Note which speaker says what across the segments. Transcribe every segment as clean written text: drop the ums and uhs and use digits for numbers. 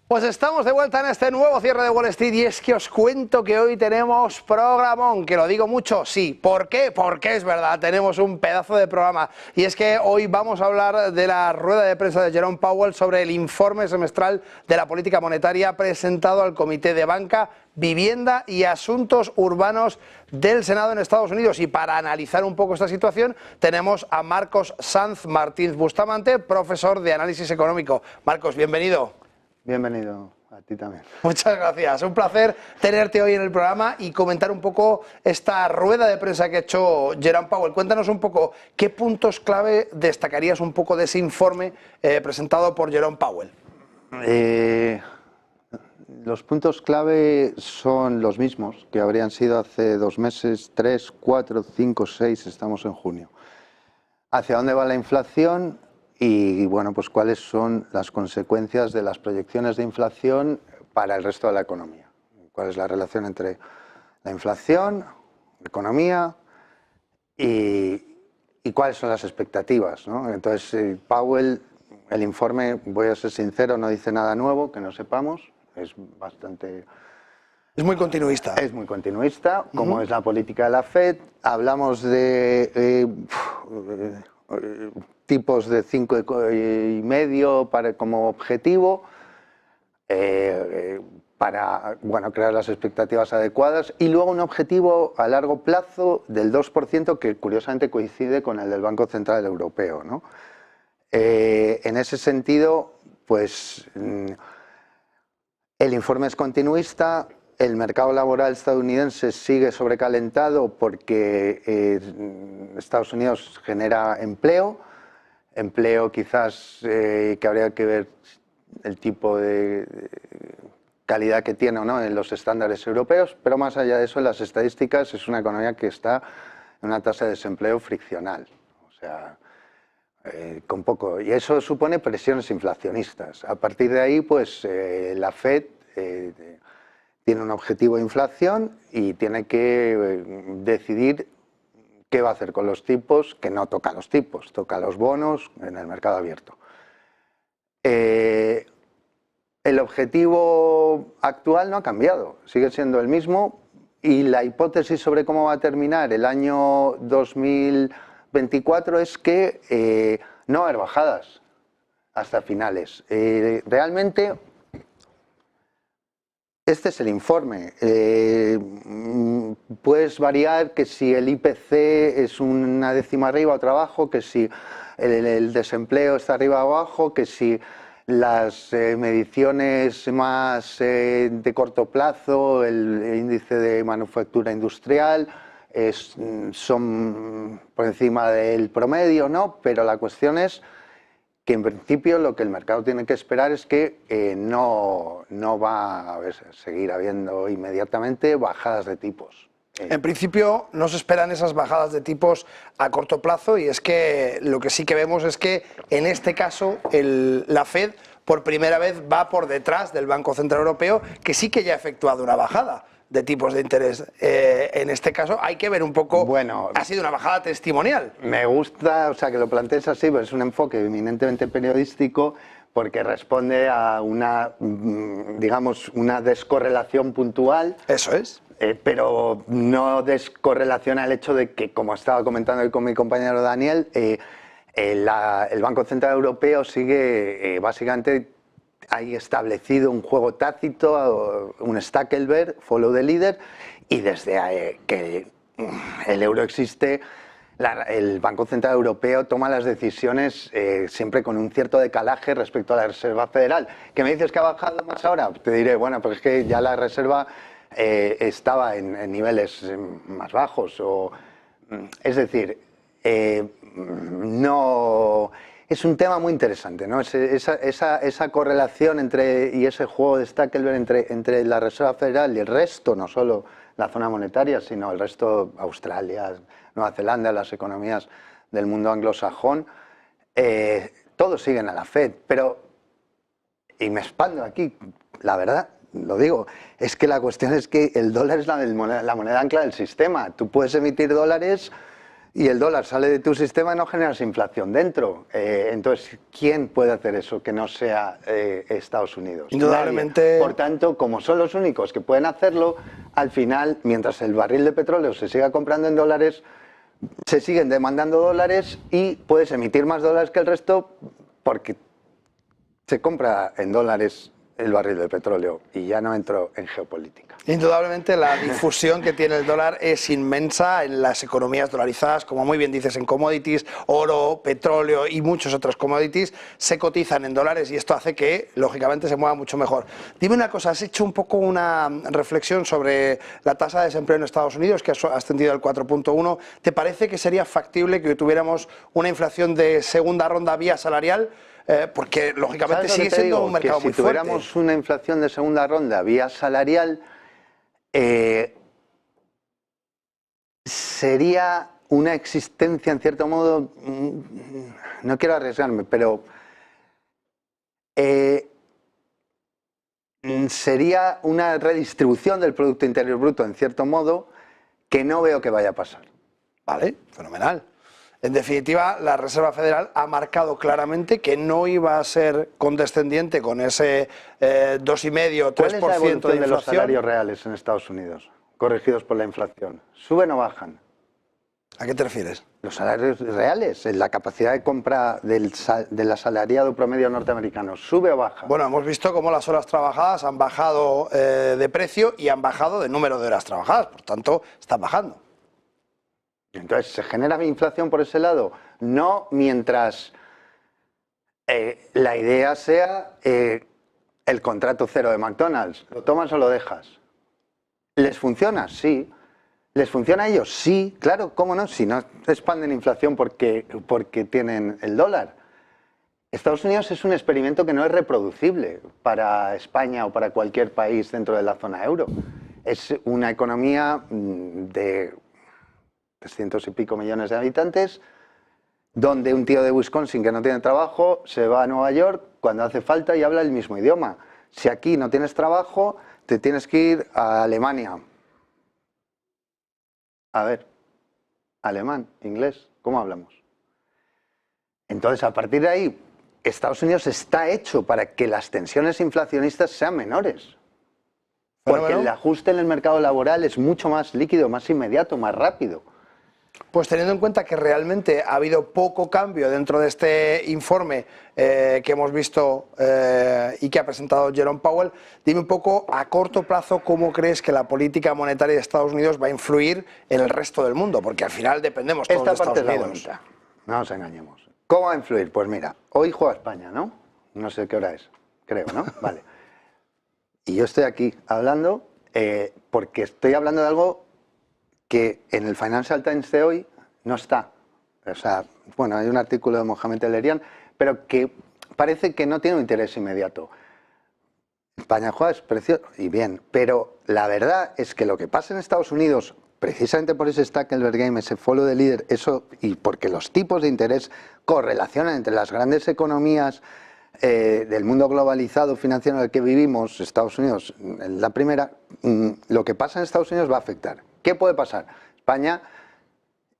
Speaker 1: Pues estamos de vuelta en este nuevo cierre de Wall Street y es que os cuento que hoy tenemos programón, que lo digo mucho, sí. ¿Por qué? Porque es verdad, tenemos un pedazo de programa y es que hoy vamos a hablar de la rueda de prensa de Jerome Powell sobre el informe semestral de la política monetaria presentado al Comité de Banca, Vivienda y Asuntos Urbanos del Senado en Estados Unidos. Y para analizar un poco esta situación tenemos a Marcos Sanz Martínez Bustamante, profesor de análisis económico. Marcos, bienvenido.
Speaker 2: Bienvenido a ti también.
Speaker 1: Muchas gracias, un placer tenerte hoy en el programa y comentar un poco esta rueda de prensa que ha hecho Jerome Powell. Cuéntanos un poco qué puntos clave destacarías un poco de ese informe presentado por Jerome Powell.
Speaker 2: Los puntos clave son los mismos que habrían sido hace 2 meses, 3, 4, 5, 6, estamos en junio. ¿Hacia dónde va la inflación? Y bueno, pues cuáles son las consecuencias de las proyecciones de inflación para el resto de la economía. ¿Cuál es la relación entre la inflación, la economía y cuáles son las expectativas, ¿no? Entonces, Powell, el informe, voy a ser sincero, no dice nada nuevo que no sepamos, es bastante...
Speaker 1: Es muy continuista.
Speaker 2: Es muy continuista, como es la política de la Fed. Hablamos de... tipos de 5,5 como objetivo para crear las expectativas adecuadas y luego un objetivo a largo plazo del 2% que curiosamente coincide con el del Banco Central Europeo, ¿no? En ese sentido, pues el informe es continuista. El mercado laboral estadounidense sigue sobrecalentado porque Estados Unidos genera empleo quizás que habría que ver el tipo de calidad que tiene o no en los estándares europeos, pero más allá de eso, en las estadísticas es una economía que está en una tasa de desempleo friccional, o sea, con poco, y eso supone presiones inflacionistas. A partir de ahí, pues la Fed tiene un objetivo de inflación y tiene que decidir qué va a hacer con los tipos, que no toca los tipos, toca los bonos en el mercado abierto. El objetivo actual no ha cambiado, sigue siendo el mismo y la hipótesis sobre cómo va a terminar el año 2024 es que no va a haber bajadas hasta finales. Realmente... Este es el informe. Puedes variar que si el IPC es una décima arriba o otra abajo, que si el desempleo está arriba o abajo, que si las mediciones más de corto plazo, el índice de manufactura industrial, son por encima del promedio, ¿no? Pero la cuestión es que en principio lo que el mercado tiene que esperar es que no va a seguir habiendo inmediatamente bajadas de tipos.
Speaker 1: En principio no se esperan esas bajadas de tipos a corto plazo y es que lo que sí que vemos es que en este caso la Fed por primera vez va por detrás del Banco Central Europeo, que sí que ya ha efectuado una bajada de tipos de interés. En este caso hay que ver un poco,
Speaker 2: bueno,
Speaker 1: ha sido una bajada testimonial.
Speaker 2: Me gusta, o sea, que lo plantees así, pero es un enfoque eminentemente periodístico porque responde a una, digamos, una descorrelación puntual.
Speaker 1: Eso es.
Speaker 2: Pero no descorrelaciona el hecho de que, como estaba comentando hoy con mi compañero Daniel, el Banco Central Europeo sigue básicamente... Hay establecido un juego tácito, un Stackelberg, follow the leader, y desde que el euro existe, el Banco Central Europeo toma las decisiones siempre con un cierto decalaje respecto a la Reserva Federal. ¿Que me dices que ha bajado más ahora? Te diré, bueno, pues es que ya la Reserva estaba en niveles más bajos. Es decir, no... Es un tema muy interesante, ¿no? Esa correlación y ese juego de Stackelberg entre la Reserva Federal y el resto, no solo la zona monetaria, sino el resto, Australia, Nueva Zelanda, las economías del mundo anglosajón, todos siguen a la Fed, pero, y me expando aquí, la verdad, lo digo, es que la cuestión es que el dólar es la moneda ancla del sistema. Tú puedes emitir dólares y el dólar sale de tu sistema y no generas inflación dentro. Entonces, ¿quién puede hacer eso que no sea Estados Unidos?
Speaker 1: Indudablemente.
Speaker 2: Nadie. Por tanto, como son los únicos que pueden hacerlo, al final, mientras el barril de petróleo se siga comprando en dólares, se siguen demandando dólares y puedes emitir más dólares que el resto porque se compra en dólares el barril de petróleo, y ya no entro en geopolítica.
Speaker 1: Indudablemente la difusión que tiene el dólar es inmensa en las economías dolarizadas, como muy bien dices, en commodities, oro, petróleo y muchos otros commodities se cotizan en dólares, y esto hace que, lógicamente, se mueva mucho mejor. Dime una cosa, has hecho un poco una reflexión sobre la tasa de desempleo en Estados Unidos, que ha ascendido al 4.1. ¿Te parece que sería factible que tuviéramos una inflación de segunda ronda vía salarial? Porque, lógicamente, sigue siendo un mercado muy fuerte.
Speaker 2: Si tuviéramos una inflación de segunda ronda vía salarial, sería una existencia, en cierto modo, no quiero arriesgarme, pero sería una redistribución del Producto Interior Bruto, en cierto modo, que no veo que vaya a pasar.
Speaker 1: Vale, fenomenal. En definitiva, la Reserva Federal ha marcado claramente que no iba a ser condescendiente con ese 2,5-3%
Speaker 2: ¿Cuál es la evolución
Speaker 1: de
Speaker 2: de los
Speaker 1: inflación?
Speaker 2: salarios reales en Estados Unidos, corregidos por la inflación? ¿Suben o bajan?
Speaker 1: ¿A qué te refieres?
Speaker 2: Los salarios reales, la capacidad de compra del asalariado promedio norteamericano, ¿sube o baja?
Speaker 1: Bueno, hemos visto cómo las horas trabajadas han bajado de precio y han bajado de número de horas trabajadas, por tanto, están bajando.
Speaker 2: Entonces, ¿se genera inflación por ese lado? No mientras la idea sea el contrato cero de McDonald's. ¿Lo tomas o lo dejas? ¿Les funciona? Sí. ¿Les funciona a ellos? Sí, claro, ¿cómo no? Si no expanden inflación porque tienen el dólar. Estados Unidos es un experimento que no es reproducible para España o para cualquier país dentro de la zona euro. Es una economía de 300 y pico millones de habitantes, donde un tío de Wisconsin que no tiene trabajo se va a Nueva York cuando hace falta y habla el mismo idioma. Si aquí no tienes trabajo, te tienes que ir a Alemania. A ver, alemán, inglés, ¿cómo hablamos? Entonces, a partir de ahí, Estados Unidos está hecho para que las tensiones inflacionistas sean menores. Porque el ajuste en el mercado laboral es mucho más líquido, más inmediato, más rápido.
Speaker 1: Pues teniendo en cuenta que realmente ha habido poco cambio dentro de este informe que hemos visto y que ha presentado Jerome Powell, dime un poco a corto plazo cómo crees que la política monetaria de Estados Unidos va a influir en el resto del mundo, porque al final dependemos todos de Estados Unidos.
Speaker 2: Esta parte es la bonita, no nos engañemos. ¿Cómo va a influir? Pues mira, hoy juega España, ¿no? No sé qué hora es, creo, ¿no? Vale. Y yo estoy aquí hablando porque estoy hablando de algo que en el Financial Times de hoy no está. O sea, bueno, hay un artículo de Mohamed El-Erian, pero que parece que no tiene un interés inmediato. España juega, es precioso y bien, pero la verdad es que lo que pasa en Estados Unidos, precisamente por ese Stackelberg Game, ese follow the leader, eso, y porque los tipos de interés correlacionan entre las grandes economías del mundo globalizado financiero en el que vivimos, Estados Unidos, la primera, lo que pasa en Estados Unidos va a afectar. ¿Qué puede pasar? España,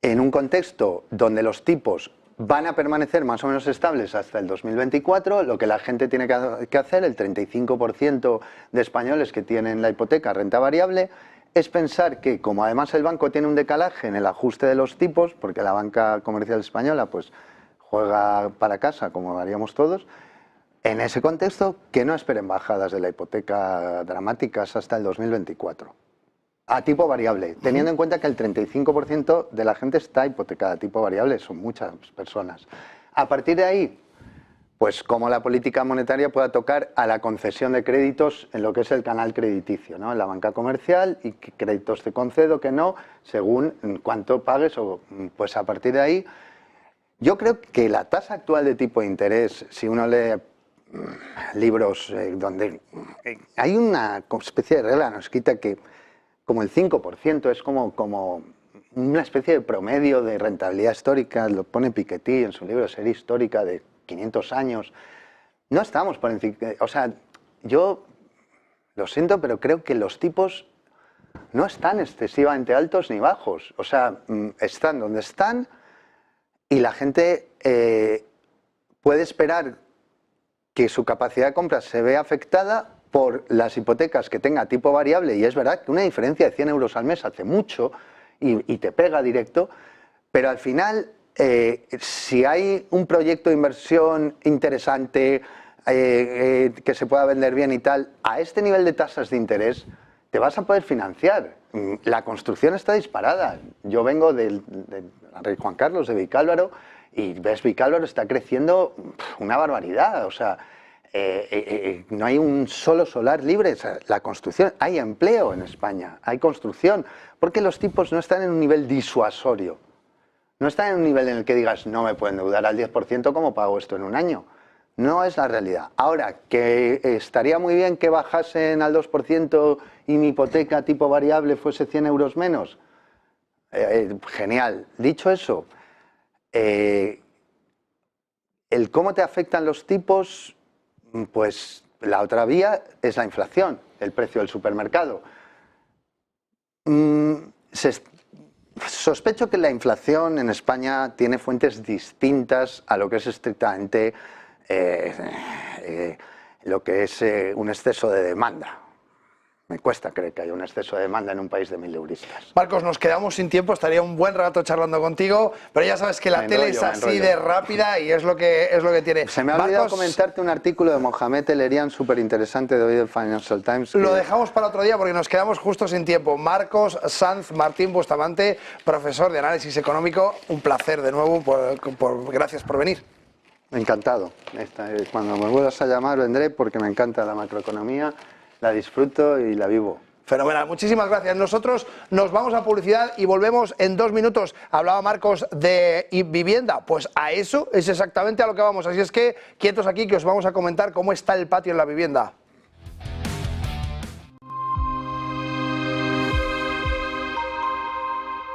Speaker 2: en un contexto donde los tipos van a permanecer más o menos estables hasta el 2024, lo que la gente tiene que hacer, el 35% de españoles que tienen la hipoteca renta variable, es pensar que, como además el banco tiene un decalaje en el ajuste de los tipos, porque la banca comercial española pues juega para casa, como haríamos todos, en ese contexto, que no esperen bajadas de la hipoteca dramáticas hasta el 2024. A tipo variable, teniendo en cuenta que el 35% de la gente está hipotecada a tipo variable, son muchas personas. A partir de ahí, pues cómo la política monetaria pueda tocar a la concesión de créditos en lo que es el canal crediticio, ¿no? En la banca comercial, y qué créditos te concedo, que no, según cuánto pagues, o pues a partir de ahí. Yo creo que la tasa actual de tipo de interés, si uno lee libros donde hay una especie de regla no escrita que como el 5% es como una especie de promedio de rentabilidad histórica, lo pone Piketty en su libro Serie Histórica de 500 años. No estamos por encima, o sea, yo lo siento, pero creo que los tipos no están excesivamente altos ni bajos. O sea, están donde están y la gente puede esperar que su capacidad de compra se vea afectada por las hipotecas que tenga tipo variable, y es verdad que una diferencia de 100 euros al mes hace mucho y te pega directo, pero al final, si hay un proyecto de inversión interesante, que se pueda vender bien y tal, a este nivel de tasas de interés, te vas a poder financiar. La construcción está disparada. Yo vengo del Rey Juan Carlos, de Vicálvaro, y ves, Vicálvaro está creciendo una barbaridad. O sea, no hay un solo solar libre. O sea, la construcción, hay empleo en España, hay construcción, porque los tipos no están en un nivel disuasorio. No están en un nivel en el que digas, no me puedo endeudar al 10%, ¿cómo pago esto en un año? No es la realidad. Ahora, que estaría muy bien que bajasen al 2% y mi hipoteca tipo variable fuese 100 euros menos. Genial. Dicho eso, el cómo te afectan los tipos, pues la otra vía es la inflación, el precio del supermercado. Sospecho que la inflación en España tiene fuentes distintas a lo que es estrictamente lo que es un exceso de demanda. Me cuesta creer que haya un exceso de demanda en un país de mileuristas.
Speaker 1: Marcos, nos quedamos sin tiempo, estaría un buen rato charlando contigo, pero ya sabes que la tele es así de rápida y es lo que tiene.
Speaker 2: Se me ha olvidado comentarte un artículo de Mohamed El-Erian súper interesante de hoy del Financial Times.
Speaker 1: Lo dejamos para otro día porque nos quedamos justo sin tiempo. Marcos Sanz Martín Bustamante, profesor de análisis económico, un placer de nuevo, gracias por venir.
Speaker 2: Encantado. Cuando me vuelvas a llamar vendré porque me encanta la macroeconomía, la disfruto y la vivo.
Speaker 1: Fenomenal, muchísimas gracias. Nosotros nos vamos a publicidad y volvemos en 2 minutos. Hablaba Marcos de vivienda, pues a eso es exactamente a lo que vamos. Así es que quietos aquí que os vamos a comentar cómo está el patio en la vivienda.